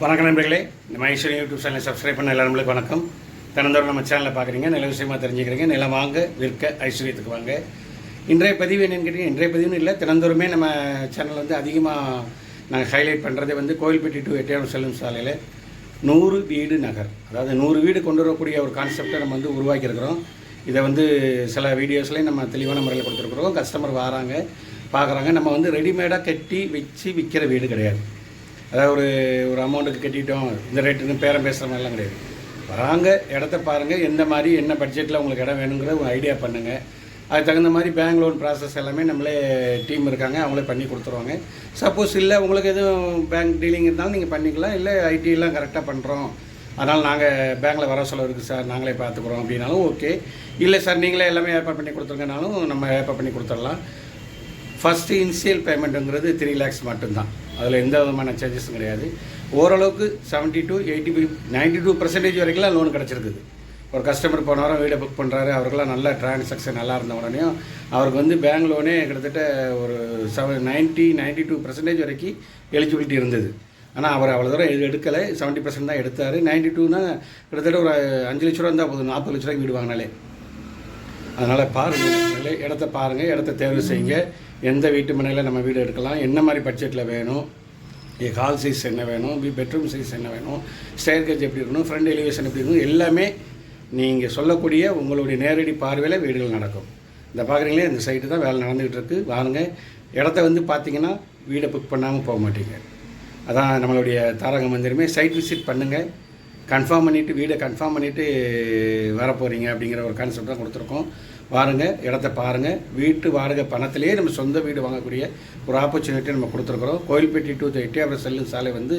வணக்கம் நண்பர்களே. நம்ம ஐஸ்வர்யா யூடியூப் சேனலை சப்ஸ்கிரைப் பண்ண எல்லாருமே வணக்கம். தினந்தோறும் நம்ம சேனலை பார்க்குறீங்க, நல்ல விஷயமாக தெரிஞ்சுக்கிறீங்க. நிலம் வாங்க விற்க ஐஸ்வர்யத்துக்கு வாங்க. இன்றைய பதிவு என்னென்னு கேட்டிங்க, இன்றைய பதிவுன்னு இல்லை, தினந்தோறுமே நம்ம சேனல் வந்து அதிகமாக நாங்கள் ஹைலைட் பண்ணுறதே வந்து கோயில்பட்டி டு எட்டயபுரம் செல்லும் சாலையில் 100 வீடு நகர், அதாவது 100 வீடு கொண்டு வரக்கூடிய ஒரு கான்செப்டை நம்ம வந்து உருவாக்கியிருக்கிறோம். இதை வந்து சில வீடியோஸ்லேயும் நம்ம தெளிவான முறையில் கொடுத்துருக்குறோம். கஸ்டமர் வராங்க, பார்க்குறாங்க. நம்ம வந்து ரெடிமேடாக கட்டி வச்சு விற்கிற வீடு கிடையாது. அதாவது ஒரு அமௌண்ட்டுக்கு கட்டிட்டோம், இந்த ரேட்டுன்னு பேரம் பேசுகிற மாதிரிலாம் கிடையாது. வராங்க, இடத்த பாருங்கள், எந்த மாதிரி என்ன பட்ஜெட்டில் உங்களுக்கு இடம் வேணுங்கிற ஒரு ஐடியா பண்ணுங்கள். அதுக்கு தகுந்த மாதிரி பேங்க் லோன் ப்ராசஸ் எல்லாமே நம்மளே டீம் இருக்காங்க, அவங்களே பண்ணி கொடுத்துருவாங்க. சப்போஸ் இல்லை உங்களுக்கு எதுவும் பேங்க் டீலிங் இருந்தாலும் நீங்கள் பண்ணிக்கலாம். இல்லை ஐடியெல்லாம் கரெக்டாக பண்ணுறோம், அதனால் நாங்கள் பேங்க்கில் வர சொல்ல இருக்குது சார், நாங்களே பார்த்துக்குறோம் அப்படின்னாலும் ஓகே. இல்லை சார் நீங்களே எல்லாமே ஏற்பாடு பண்ணி கொடுத்துருங்கனாலும் நம்ம ஏற்பாடு பண்ணி கொடுத்துடலாம். ஃபஸ்ட்டு இனிஷியல் பேமெண்ட்டுங்கிறது 3 lakhs மட்டும்தான். அதில் எந்த விதமான சார்ஜஸும் கிடையாது. ஓரளவுக்கு 70 to 85 92% வரைக்கும்லாம் லோன் கிடச்சிருக்குது. ஒரு கஸ்டமர் போன வாரம் வீடை புக் பண்ணுறாரு, அவருக்கெல்லாம் நல்ல டிரான்சாக்ஷன் நல்லா இருந்த உடனேயும் அவருக்கு வந்து பேங்க் லோனே கிட்டத்தட்ட ஒரு 92% வரைக்கும் எலிஜிபிலிட்டி இருந்தது. ஆனால் அவர் அவ்வளோ தூரம் எடுக்கலை, 70% தான் எடுத்தார். 92னா கிட்டத்தட்ட ஒரு 5 லட்ச ரூபா இருந்தால் போதும், 40 லட்ச ரூபாய்க்கு வீடு வாங்கினாலே. அதனால் பாருங்கள், இடத்த பாருங்கள், இடத்த தேர்வு செய்யுங்க. எந்த வீட்டு மனையில் நம்ம வீடு எடுக்கலாம், என்ன மாதிரி பட்ஜெட்டில் வேணும், ஹால் சைஸ் என்ன வேணும், பெட்ரூம் சைஸ் என்ன வேணும், ஸ்டேர் கேஜ் எப்படி இருக்கணும், ஃப்ரண்ட் எலிவேஷன் எப்படி இருக்கணும், எல்லாமே நீங்கள் சொல்லக்கூடிய உங்களுடைய நேரடி பார்வையில் வீடுகள் நடக்கும். இந்த பார்க்குறீங்களே, இந்த சைட்டு தான் வேலை நடந்துகிட்டு இருக்குது. வாங்க, இடத்த வந்து பார்த்தீங்கன்னா வீடை புக் பண்ணாமல் போக மாட்டீங்க. அதான் நம்மளுடைய தாரக மந்திரமே. சைட் விசிட் பண்ணுங்கள், கன்ஃபார்ம் பண்ணிவிட்டு வீடை கன்ஃபார்ம் பண்ணிவிட்டு வரப்போகிறீங்க அப்படிங்கிற ஒரு கான்செப்ட் தான் கொடுத்துருக்கோம். பாருங்கள், இடத்த பாருங்கள். வீட்டு வாடகை பணத்திலே நம்ம சொந்த வீடு வாங்கக்கூடிய ஒரு ஆப்பர்ச்சுனிட்டி நம்ம கொடுத்துருக்குறோம். கோயில்பட்டி டு எட்டயபுரம் செல்லும் சாலை வந்து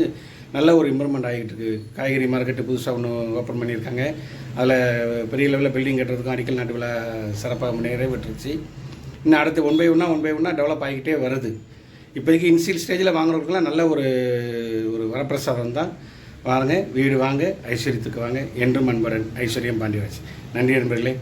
நல்ல ஒரு இம்ப்ரூவ்மெண்ட் ஆகிட்டு இருக்குது. காய்கறி மார்க்கெட்டு புதுசாக ஒன்று ஓப்பன் பண்ணியிருக்காங்க. அதில் பெரிய லெவலில் பில்டிங் கட்டுறதுக்கும் அடிக்கல் நாட்டு விழா சிறப்பாக நிறைவேற்றுச்சு. இன்னும் அடுத்து ஒன் பை ஒன்னாக டெவலப் ஆகிக்கிட்டே வருது. இப்போதைக்கு இனிஷியல் ஸ்டேஜில் வாங்குறவங்களுக்குலாம் நல்ல ஒரு வரப்பிரசாதம் தான். வாங்க, வீடு வாங்க, ஐஸ்வர்யத்துக்கு வாங்க. என்றும் அன்புடன் ஐஸ்வர்யம் பாண்டியராஜ். நன்றி நண்பர்களே.